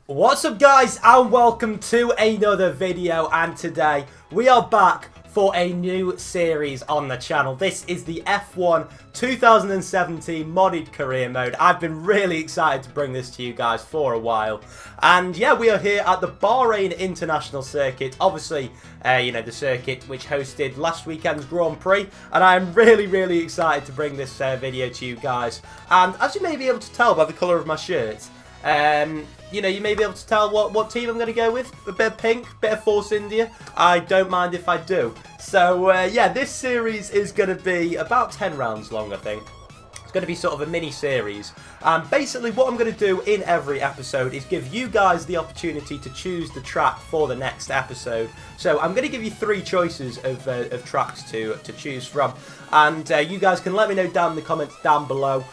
What's up guys, and welcome to another video, and today we are back for a new series on the channel. This is the F1 2017 modded career mode. I've been really excited to bring this to you guys for a while. And yeah, we are here at the Bahrain International Circuit. Obviously, you know, the circuit which hosted last weekend's Grand Prix. And I'm really excited to bring this video to you guys. And as you may be able to tell by the colour of my shirt, you know, you may be able to tell what team I'm going to go with. A bit of pink, bit of Force India. I don't mind if I do. So, yeah, this series is going to be about 10 rounds long, I think. It's going to be sort of a mini-series. And basically what I'm going to do in every episode is give you guys the opportunity to choose the track for the next episode. So I'm going to give you 3 choices of tracks to choose from. And you guys can let me know down in the comments down below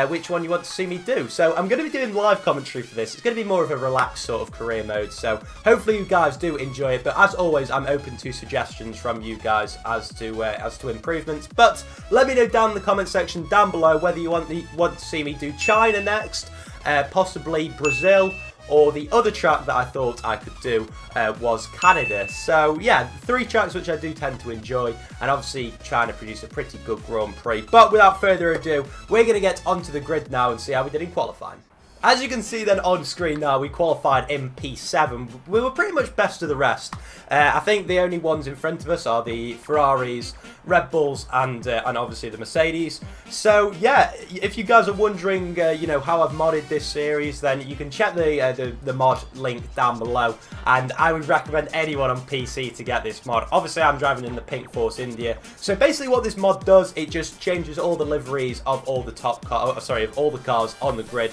which one you want to see me do. So I'm going to be doing live commentary for this. It's going to be more of a relaxed sort of career mode. So hopefully you guys do enjoy it. But as always, I'm open to suggestions from you guys as to improvements. But let me know down in the comment section down below whether you want to see me do China next, possibly Brazil, or the other track that I thought I could do was Canada. So yeah, 3 tracks which I do tend to enjoy, and obviously China produced a pretty good Grand Prix. But without further ado, we're going to get onto the grid now and see how we did in qualifying. As you can see then on screen now, we qualified in P7. We were pretty much best of the rest. I think the only ones in front of us are the Ferraris, Red Bulls, and obviously the Mercedes. So yeah, if you guys are wondering, you know, how I've modded this series, then you can check the mod link down below. And I would recommend anyone on PC to get this mod. Obviously, I'm driving in the pink Force India. So basically, what this mod does, it just changes all the liveries of all the of all the cars on the grid.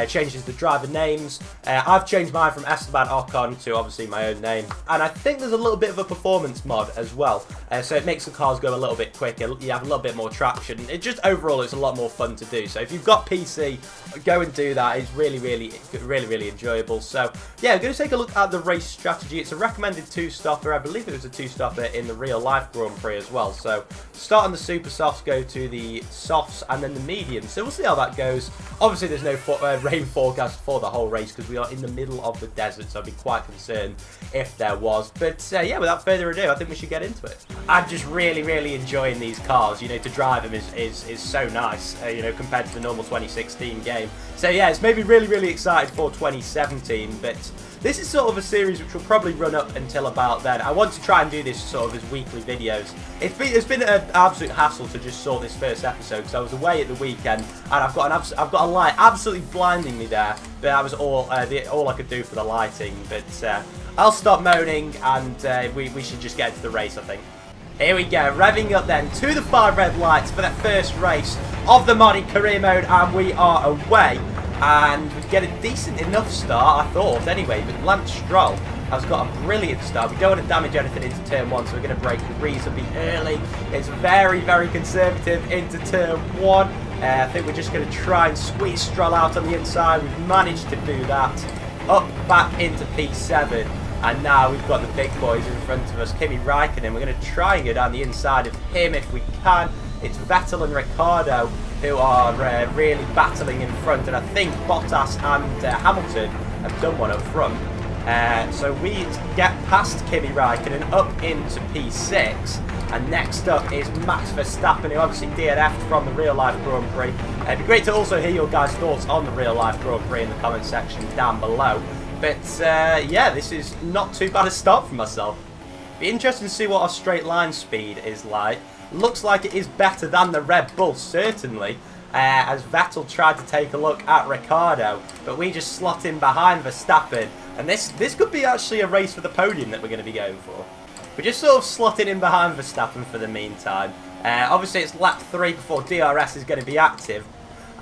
Changes the driver names. I've changed mine from Esteban Ocon to obviously my own name. And I think there's a little bit of a performance mod as well. So it makes the cars go a little bit quicker. You have a little bit more traction. It just overall, it's a lot more fun to do. So if you've got PC, go and do that. It's really enjoyable. So yeah, we're going to take a look at the race strategy. It's a recommended 2-stopper. I believe it was a 2-stopper in the real life Grand Prix as well. So start on the super softs, go to the softs, and then the mediums. So we'll see how that goes. Obviously, there's no rain forecast for the whole race because we are in the middle of the desert, so I'd be quite concerned if there was. But yeah, without further ado, I think we should get into it. I'm just really enjoying these cars. You know, to drive them is so nice, you know, compared to the normal 2016 game. So yeah, it's made me really excited for 2017, but this is sort of a series which will probably run up until about then. I want to try and do this sort of as weekly videos. It's been an absolute hassle to just sort this first episode because I was away at the weekend and I've got a light absolutely blinding me there. But that was all I could do for the lighting. But I'll stop moaning and we should just get into the race, I think. Here we go, revving up then to the 5 red lights for that first race of the modded career mode, and we are away. And we get a decent enough start, I thought, anyway. But Lance Stroll has got a brilliant start. We don't want to damage anything into turn 1, so we're going to brake reasonably early. It's very conservative into turn 1. I think we're just going to try and squeeze Stroll out on the inside. We've managed to do that. Up, back into P7. And now we've got the big boys in front of us, Kimi Raikkonen. We're going to try and go down the inside of him if we can. It's Vettel and Ricciardo who are really battling in front, and I think Bottas and Hamilton have done one up front. So we get past Kimi Raikkonen up into P6, and next up is Max Verstappen, who obviously DNF'd from the real life Grand Prix. It'd be great to also hear your guys' thoughts on the real life Grand Prix in the comment section down below. But yeah, this is not too bad a start for myself. Be interesting to see what our straight line speed is like. Looks like it is better than the Red Bull, certainly, as Vettel tried to take a look at Ricciardo, but we just slot in behind Verstappen, and this could be actually a race for the podium that we're going to be going for. We're just sort of slotting in behind Verstappen for the meantime. Obviously, it's lap 3 before DRS is going to be active,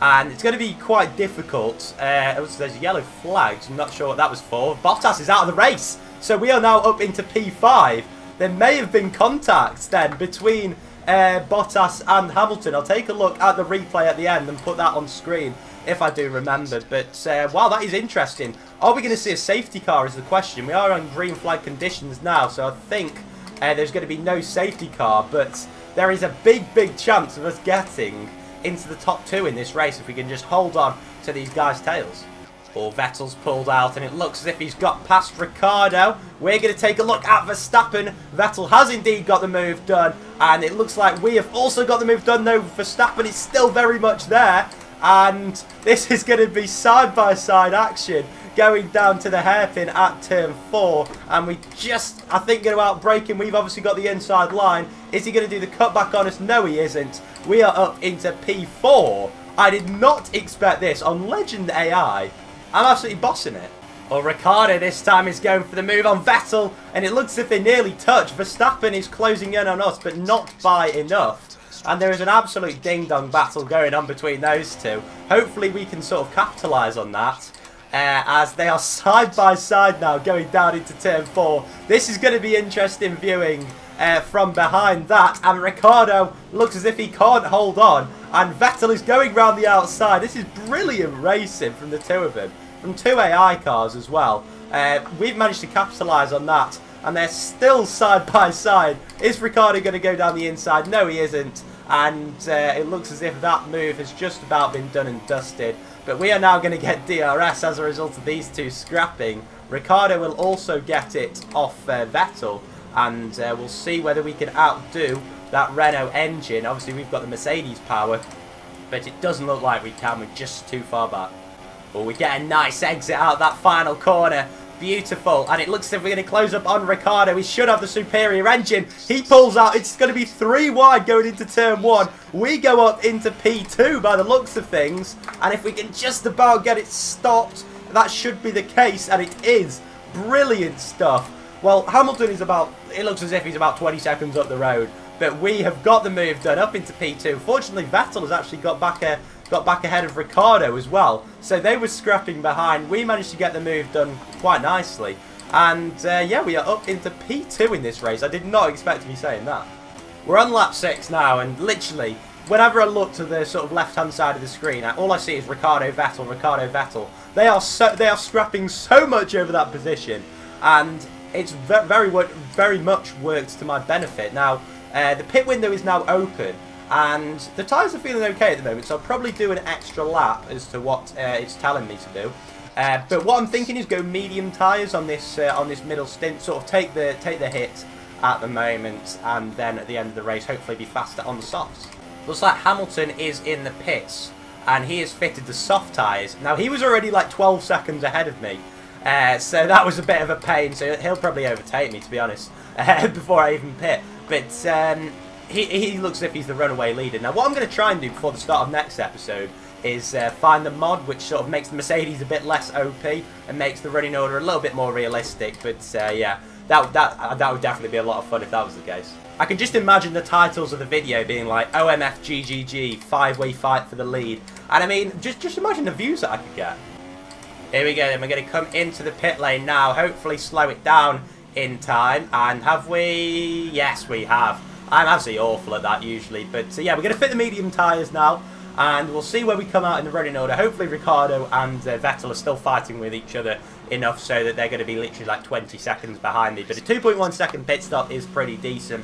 and it's going to be quite difficult. There's yellow flags, I'm not sure what that was for. Bottas is out of the race, so we are now up into P5. There may have been contact then between Bottas and Hamilton. I'll take a look at the replay at the end and put that on screen if I do remember. But wow, that is interesting. Are we going to see a safety car is the question. We are on green flag conditions now, so I think there's going to be no safety car, but there is a big chance of us getting into the top 2 in this race if we can just hold on to these guys' tails. Oh, Vettel's pulled out, and it looks as if he's got past Ricciardo. We're going to take a look at Verstappen. Vettel has indeed got the move done, and it looks like we have also got the move done, though Verstappen is still very much there. And this is going to be side-by-side action going down to the hairpin at turn 4. And we just are thinking about braking. We've obviously got the inside line. Is he going to do the cutback on us? No, he isn't. We are up into P4. I did not expect this on Legend AI. I'm absolutely bossing it. Well, Ricciardo this time is going for the move on Vettel, and it looks as if they nearly touch. Verstappen is closing in on us, but not by enough. And there is an absolute ding-dong battle going on between those two. Hopefully we can sort of capitalise on that, as they are side by side now going down into turn 4. This is going to be interesting viewing from behind that, and Ricciardo looks as if he can't hold on, and Vettel is going round the outside. This is brilliant racing from the two of them, from two AI cars as well. We've managed to capitalise on that, and they're still side by side. Is Ricciardo going to go down the inside? No, he isn't, and it looks as if that move has just about been done and dusted. But we are now going to get DRS as a result of these two scrapping. Ricciardo will also get it off Vettel, and we'll see whether we can outdo that Renault engine. Obviously, we've got the Mercedes power, but it doesn't look like we can. We're just too far back. Well, we get a nice exit out that final corner. Beautiful. And it looks as if we're going to close up on Ricciardo. We should have the superior engine. He pulls out. It's going to be 3 wide going into turn 1. We go up into P2 by the looks of things. And if we can just about get it stopped, that should be the case. And it is. Brilliant stuff. Well, Hamilton is about, it looks as if he's about 20 seconds up the road. But we have got the move done up into P2. Fortunately, Vettel has actually got back ahead of Ricciardo as well. So they were scrapping behind. We managed to get the move done quite nicely. And yeah, we are up into P2 in this race. I did not expect to be saying that. We're on lap 6 now, and literally, whenever I look to the sort of left-hand side of the screen, all I see is Ricciardo, Vettel, Ricciardo, Vettel. They are scrapping so much over that position, and it's very much worked to my benefit. Now, the pit window is now open, and the tyres are feeling okay at the moment, so I'll probably do an extra lap as to what it's telling me to do. But what I'm thinking is go medium tyres on this middle stint, sort of take the hit at the moment, and then at the end of the race, hopefully be faster on the softs. Looks like Hamilton is in the pits, and he has fitted the soft tyres. Now, he was already like 12 seconds ahead of me, so that was a bit of a pain, so he'll probably overtake me, to be honest, before I even pit. But he looks as if he's the runaway leader. Now, what I'm going to try and do before the start of next episode is find the mod which sort of makes the Mercedes a bit less OP and makes the running order a little bit more realistic. But yeah, that would definitely be a lot of fun if that was the case. I can just imagine the titles of the video being like OMFGGG, 5-way fight for the lead. And I mean, just imagine the views that I could get. Here we go, then we're going to come into the pit lane now, hopefully slow it down in time. And have we? Yes, we have. I'm absolutely awful at that usually, but yeah, we're going to fit the medium tyres now, and we'll see where we come out in the running order. Hopefully Ricciardo and Vettel are still fighting with each other enough so that they're going to be literally like 20 seconds behind me, but a 2.1 second pit stop is pretty decent,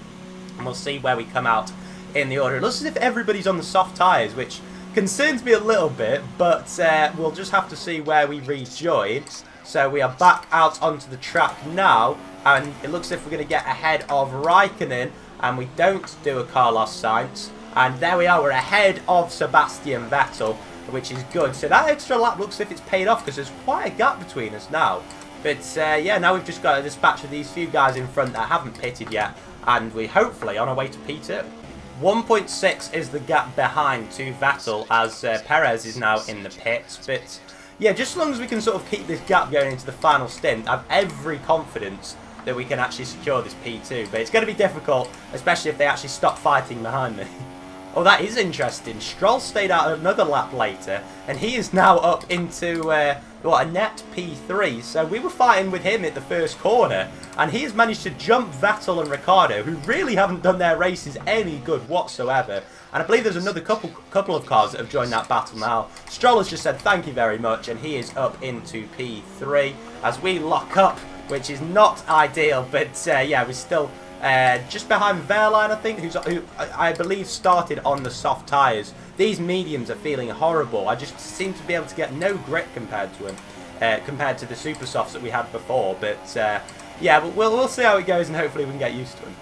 and we'll see where we come out in the order. It looks as if everybody's on the soft tyres, which concerns me a little bit, but we'll just have to see where we rejoin. So we are back out onto the track now, and it looks as if we're going to get ahead of Raikkonen, and we don't do a Carlos Sainz, and there we are, we're ahead of Sebastian Vettel, which is good. So that extra lap looks as if it's paid off, because there's quite a gap between us now. But yeah, now we've just got to dispatch of these few guys in front that haven't pitted yet, and we're hopefully on our way to P2. 1.6 is the gap behind to Vettel, as Perez is now in the pits. But yeah, just as long as we can sort of keep this gap going into the final stint, I have every confidence that we can actually secure this P2, but it's going to be difficult, especially if they actually stop fighting behind me. Oh, that is interesting. Stroll stayed out another lap later, and he is now up into, what, a net P3. So we were fighting with him at the first corner, and he has managed to jump Vettel and Ricciardo, who really haven't done their races any good whatsoever. And I believe there's another couple of cars that have joined that battle now. Stroll has just said thank you very much, and he is up into P3 as we lock up, which is not ideal, but yeah, we're still just behind Verline, I think, who I believe started on the soft tyres. These mediums are feeling horrible. I just seem to be able to get no grip compared to him. compared to the super softs that we had before. But yeah, we'll see how it goes, and hopefully we can get used to him.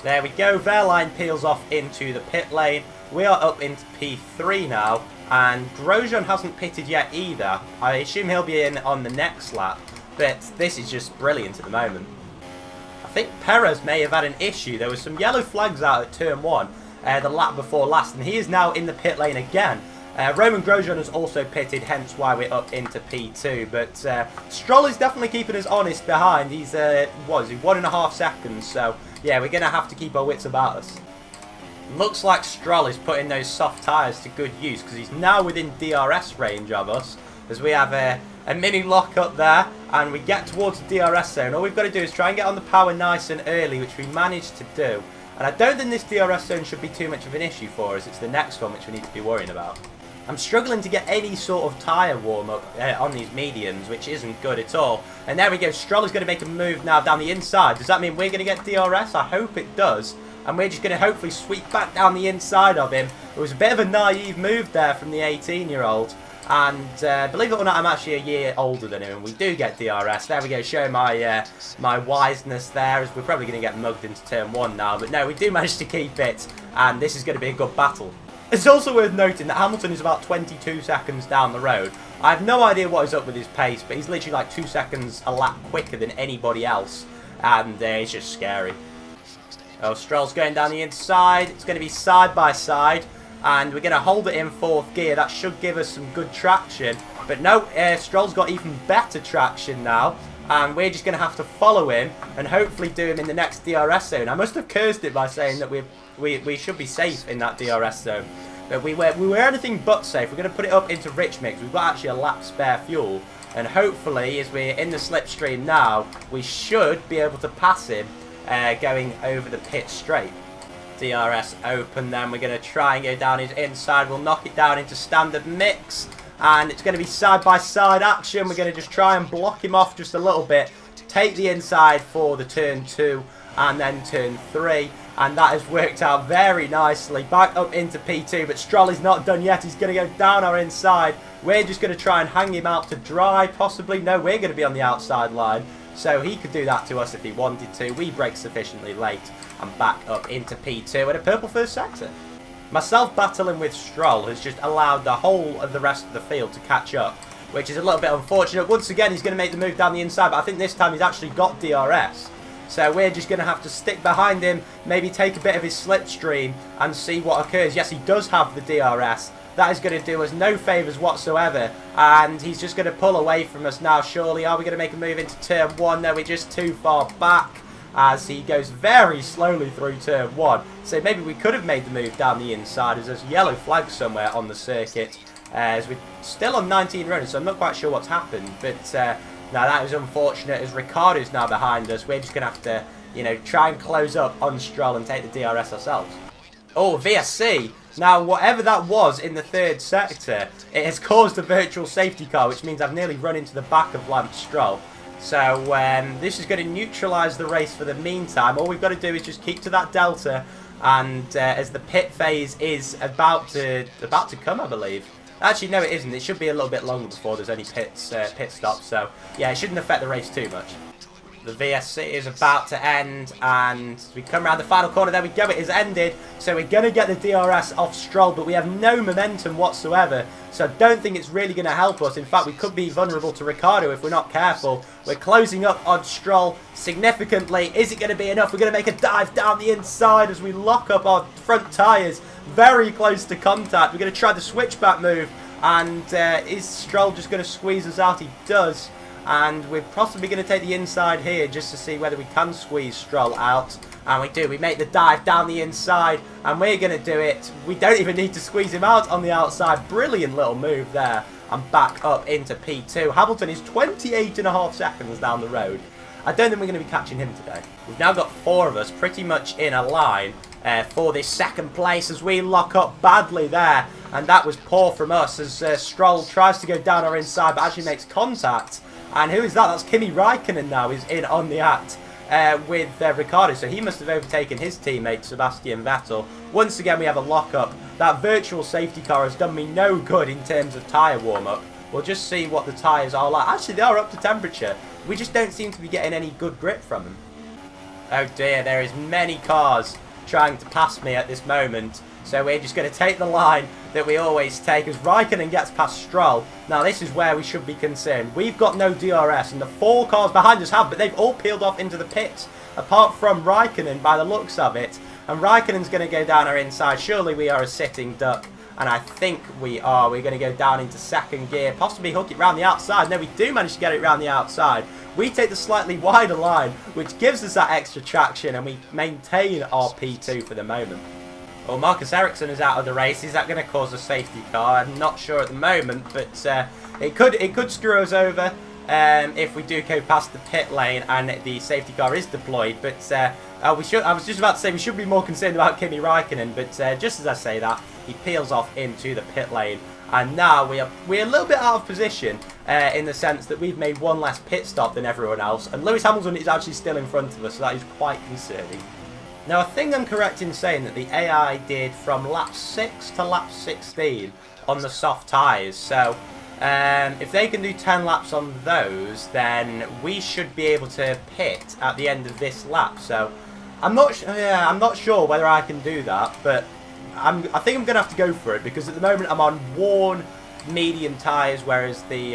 There we go. Verline peels off into the pit lane. We are up into P3 now, and Grosjean hasn't pitted yet either. I assume he'll be in on the next lap, but this is just brilliant at the moment. I think Perez may have had an issue. There was some yellow flags out at turn 1 the lap before last, and he is now in the pit lane again. Roman Grosjean has also pitted, hence why we're up into P2. But Stroll is definitely keeping us honest behind. He's, what is he, 1.5 seconds. So, yeah, we're going to have to keep our wits about us. Looks like Stroll is putting those soft tyres to good use, because he's now within DRS range of us, as we have a mini lock up there, and we get towards the DRS zone. All we've got to do is try and get on the power nice and early, which we managed to do. And I don't think this DRS zone should be too much of an issue for us. It's the next one which we need to be worrying about. I'm struggling to get any sort of tyre warm-up on these mediums, which isn't good at all. And there we go. Stroll is going to make a move now down the inside. Does that mean we're going to get DRS? I hope it does. And we're just going to hopefully sweep back down the inside of him. It was a bit of a naive move there from the 18-year-old. And believe it or not, I'm actually a year older than him, and we do get DRS. There we go, showing my my wiseness there, as we're probably going to get mugged into turn 1 now. But no, we do manage to keep it, and this is going to be a good battle. It's also worth noting that Hamilton is about 22 seconds down the road. I have no idea what is up with his pace, but he's literally like 2 seconds a lap quicker than anybody else, and it's just scary. Oh, Stroll's going down the inside. It's going to be side by side, and we're going to hold it in 4th gear. That should give us some good traction. But no, Stroll's got even better traction now, and we're just going to have to follow him and hopefully do him in the next DRS zone. I must have cursed it by saying that we should be safe in that DRS zone. But we were anything but safe. We're going to put it up into rich mix. We've got actually a lap spare fuel. And hopefully, as we're in the slipstream now, we should be able to pass him going over the pit straight. DRS open, then we're going to try and go down his inside. We'll knock it down into standard mix. And it's going to be side-by-side action. We're going to just try and block him off just a little bit. Take the inside for the turn 2 and then turn 3. And that has worked out very nicely. Back up into P2, but Stroll is not done yet. He's going to go down our inside. We're just going to try and hang him out to dry, possibly. No, we're going to be on the outside line. So he could do that to us if he wanted to. We brake sufficiently late and back up into P2 at a purple first sector. Myself battling with Stroll has just allowed the whole of the rest of the field to catch up, which is a little bit unfortunate. Once again, he's going to make the move down the inside, but I think this time he's actually got DRS. So we're just going to have to stick behind him, maybe take a bit of his slipstream and see what occurs. Yes, he does have the DRS. That is going to do us no favours whatsoever. And he's just going to pull away from us now, surely. Are we going to make a move into turn 1? No, we're just too far back, as he goes very slowly through turn 1. So maybe we could have made the move down the inside, as there's yellow flags somewhere on the circuit. As we're still on 19 runners, so I'm not quite sure what's happened. But now that is unfortunate, as Ricciardo's now behind us. We're just going to have to, you know, try and close up on Stroll and take the DRS ourselves. Oh, VSC. Now, whatever that was in the 3rd sector, it has caused a virtual safety car, which means I've nearly run into the back of Lance Stroll. So this is going to neutralise the race for the meantime. All we've got to do is just keep to that delta, and as the pit phase is about to come, I believe. Actually, no, it isn't. It should be a little bit longer before there's any pit stops. So yeah, it shouldn't affect the race too much. The VSC is about to end, and we come around the final corner. There we go, it is ended. So we're going to get the DRS off Stroll, but we have no momentum whatsoever. So I don't think it's really going to help us. In fact, we could be vulnerable to Ricciardo if we're not careful. We're closing up on Stroll significantly. Is it going to be enough? We're going to make a dive down the inside as we lock up our front tyres very close to contact. We're going to try the switchback move, and is Stroll just going to squeeze us out? He does. And we're possibly going to take the inside here just to see whether we can squeeze Stroll out. And we do. We make the dive down the inside, and we're going to do it. We don't even need to squeeze him out on the outside. Brilliant little move there. And back up into P2. Hamilton is 28.5 seconds down the road. I don't think we're going to be catching him today. We've now got 4 of us pretty much in a line for this 2nd place as we lock up badly there. And that was poor from us as Stroll tries to go down our inside but actually makes contact. And who is that? That's Kimi Räikkönen now is in on the act with Ricciardo. So he must have overtaken his teammate Sebastian Vettel. Once again, we have a lock-up. That virtual safety car has done me no good in terms of tyre warm-up. we'll just see what the tyres are like. Actually, they are up to temperature. We just don't seem to be getting any good grip from them. Oh dear, there is many cars trying to pass me at this moment. So we're just going to take the line that we always take as Raikkonen gets past Stroll. Now this is where we should be concerned. We've got no DRS and the 4 cars behind us have, but they've all peeled off into the pits. Apart from Raikkonen by the looks of it. And Raikkonen's going to go down our inside. Surely we are a sitting duck. And I think we are. We're going to go down into second gear. Possibly hook it round the outside. No, we do manage to get it round the outside. We take the slightly wider line, which gives us that extra traction. And we maintain our P2 for the moment. Well, Marcus Ericsson is out of the race. Is that going to cause a safety car? I'm not sure at the moment. But it could screw us over. If we do go past the pit lane and the safety car is deployed, but I was just about to say we should be more concerned about Kimi Raikkonen, but just as I say that, he peels off into the pit lane, and now we're a little bit out of position in the sense that we've made one less pit stop than everyone else, and Lewis Hamilton is actually still in front of us, so that is quite concerning. Now I think I'm correct in saying that the AI did from lap 6 to lap 16 on the soft tyres, so if they can do 10 laps on those, then we should be able to pit at the end of this lap. So I'm not sure whether I can do that, but I think I'm going to have to go for it because at the moment I'm on worn medium tyres, whereas the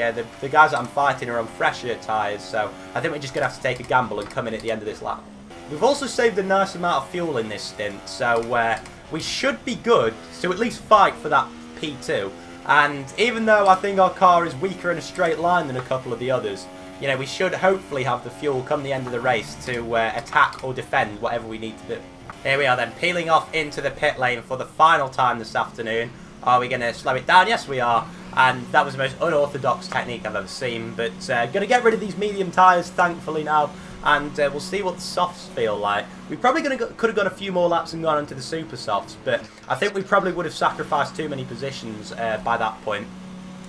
guys that I'm fighting are on fresher tyres. So I think we're just going to have to take a gamble and come in at the end of this lap. We've also saved a nice amount of fuel in this stint, so we should be good to at least fight for that P2. And even though I think our car is weaker in a straight line than a couple of the others, you know, we should hopefully have the fuel come the end of the race to attack or defend whatever we need to do. Here we are then, peeling off into the pit lane for the final time this afternoon. Are we going to slow it down? Yes, we are. And that was the most unorthodox technique I've ever seen. But going to get rid of these medium tyres, thankfully, now. And we'll see what the softs feel like. We probably could have gone a few more laps and gone onto the super softs, but I think we probably would have sacrificed too many positions by that point.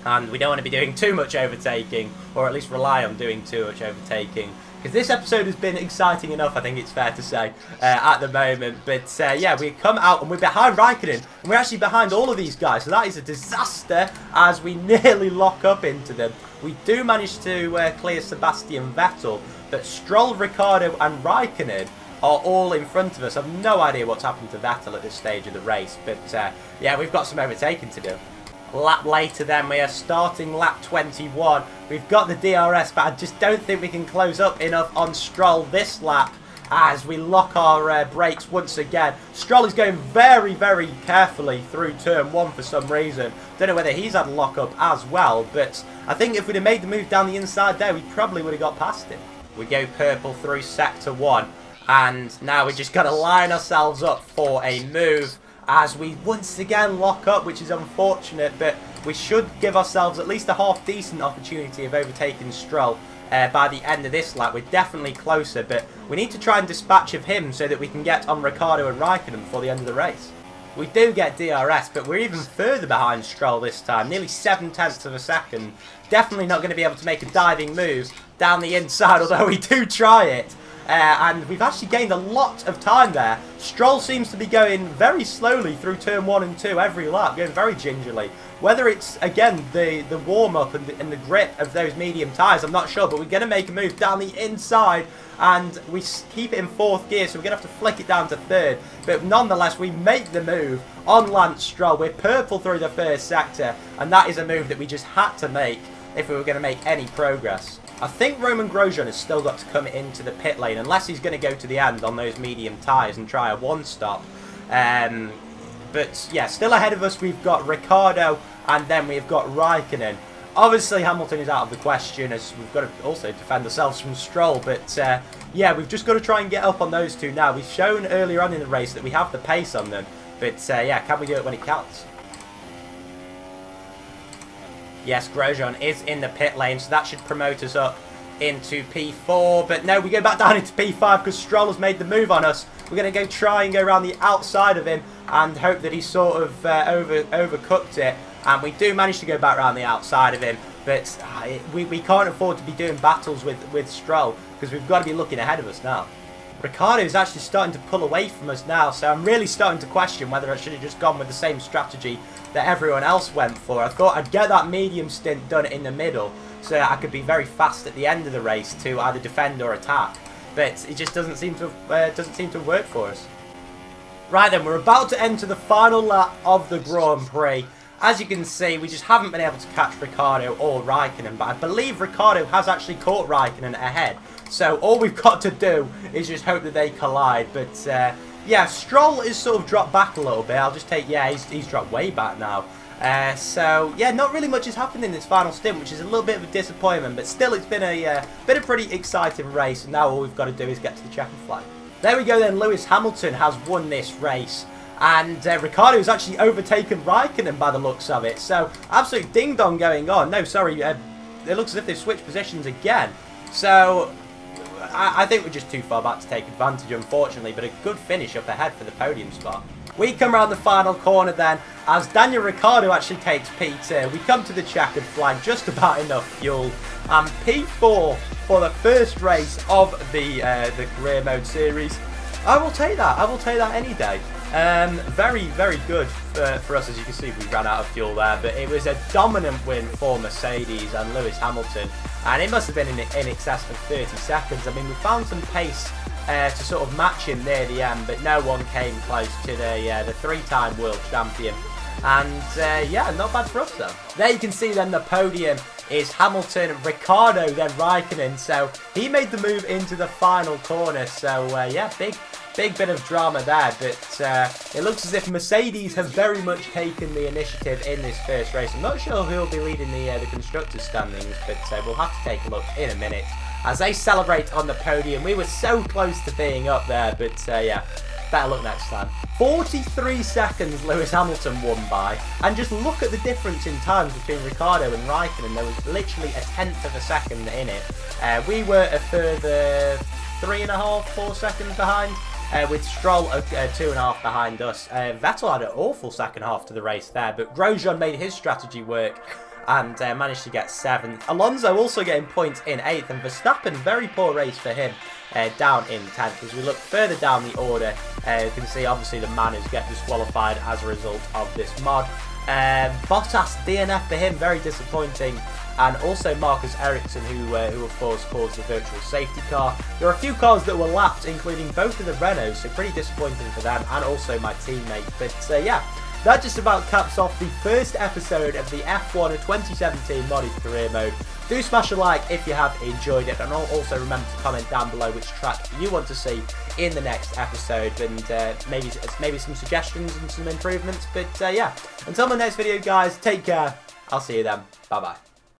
And we don't want to be doing too much overtaking, or at least rely on doing too much overtaking. Because this episode has been exciting enough, I think it's fair to say, at the moment. But yeah, we come out and we're behind Raikkonen, and we're actually behind all of these guys. So that is a disaster as we nearly lock up into them. We do manage to clear Sebastian Vettel, but Stroll, Ricciardo and Raikkonen are all in front of us. I've no idea what's happened to Vettel at this stage of the race, but yeah, we've got some overtaking to do. A lap later then, we are starting lap 21. We've got the DRS, but I just don't think we can close up enough on Stroll this lap as we lock our brakes once again. Stroll is going very, very carefully through turn 1 for some reason. Don't know whether he's had a lock up as well, but I think if we'd have made the move down the inside there, we probably would have got past him. We go purple through sector 1, and now we just got to line ourselves up for a move as we once again lock up, which is unfortunate, but we should give ourselves at least a half decent opportunity of overtaking Stroll by the end of this lap. We're definitely closer, but we need to try and dispatch of him so that we can get on Ricciardo and Raikkonen before the end of the race. We do get DRS, but we're even further behind Stroll this time, nearly 0.7 of a second. Definitely not going to be able to make a diving move down the inside, although we do try it. And we've actually gained a lot of time there. Stroll seems to be going very slowly through turn 1 and 2 every lap, going very gingerly. Whether it's, again, the warm-up and the grip of those medium tyres, I'm not sure, but we're going to make a move down the inside, and we keep it in 4th gear, so we're going to have to flick it down to 3rd. But nonetheless, we make the move on Lance Stroll. We're purple through the 1st sector, and that is a move that we just had to make if we were going to make any progress. I think Roman Grosjean has still got to come into the pit lane, unless he's going to go to the end on those medium tyres and try a one-stop. But yeah, still ahead of us, we've got Ricciardo, and then we've got Raikkonen. Obviously, Hamilton is out of the question, as we've got to also defend ourselves from Stroll. But yeah, we've just got to try and get up on those two now. We've shown earlier on in the race that we have the pace on them. But yeah, can we do it when it counts? Yes, Grosjean is in the pit lane, so that should promote us up into P4. But no, we go back down into P5 because Stroll has made the move on us. We're going to try and go around the outside of him and hope that he sort of overcooked it. And we do manage to go back around the outside of him. But we can't afford to be doing battles with Stroll because we've got to be looking ahead of us now. Ricciardo is actually starting to pull away from us now, so I'm really starting to question whether I should have just gone with the same strategy that everyone else went for. I thought I'd get that medium stint done in the middle so that I could be very fast at the end of the race to either defend or attack, but it just doesn't seem to work for us. Right then, we're about to enter the final lap of the Grand Prix. As you can see, we just haven't been able to catch Ricciardo or Raikkonen, but I believe Ricciardo has actually caught Raikkonen ahead. So all we've got to do is just hope that they collide. But yeah, Stroll is sort of dropped back a little bit. I'll just take, yeah, he's dropped way back now. So yeah, not really much has happened in this final stint, which is a little bit of a disappointment. But still, it's been a pretty exciting race. And now all we've got to do is get to the checkered flag. There we go then, Lewis Hamilton has won this race. And Ricciardo has actually overtaken Raikkonen by the looks of it. So, absolute ding-dong going on. No, sorry, it looks as if they've switched positions again. So, I think we're just too far back to take advantage, unfortunately. But a good finish up ahead for the podium spot. We come around the final corner then, as Daniel Ricciardo actually takes P2. We come to the checkered flag, just about enough fuel. And P4 for the first race of the career mode series. I will take that. I will take that any day. Very, very good for us. As you can see, we ran out of fuel there, but it was a dominant win for Mercedes and Lewis Hamilton, and it must have been in excess of 30 seconds. I mean, we found some pace to sort of match him near the end, but no one came close to the three-time world champion. And yeah, not bad for us though. There you can see then the podium is Hamilton, Ricciardo, then Raikkonen. So he made the move into the final corner. So yeah, big bit of drama there, but it looks as if Mercedes have very much taken the initiative in this first race. I'm not sure who will be leading the constructors' standings, but we'll have to take a look in a minute as they celebrate on the podium. We were so close to being up there, but yeah, better luck next time. 43 seconds Lewis Hamilton won by, and just look at the difference in times between Ricciardo and Raikkonen. There was literally a tenth of a second in it. We were a further 3.5, 4 seconds behind. With Stroll 2.5 behind us. Vettel had an awful second half to the race there, but Grosjean made his strategy work and managed to get 7th. Alonso also getting points in 8th, and Verstappen, very poor race for him, down in 10th. As we look further down the order, you can see obviously the Manners get disqualified as a result of this mod. Bottas, DNF for him, very disappointing. And also Marcus Ericsson, who of course caused the virtual safety car. There are a few cars that were lapped, including both of the Renaults, so pretty disappointing for them, and also my teammate. But yeah, that just about caps off the first episode of the F1 2017 modded career mode. Do smash a like if you have enjoyed it, and also remember to comment down below which track you want to see in the next episode, and maybe some suggestions and some improvements. But yeah, until my next video guys, take care, I'll see you then, bye bye.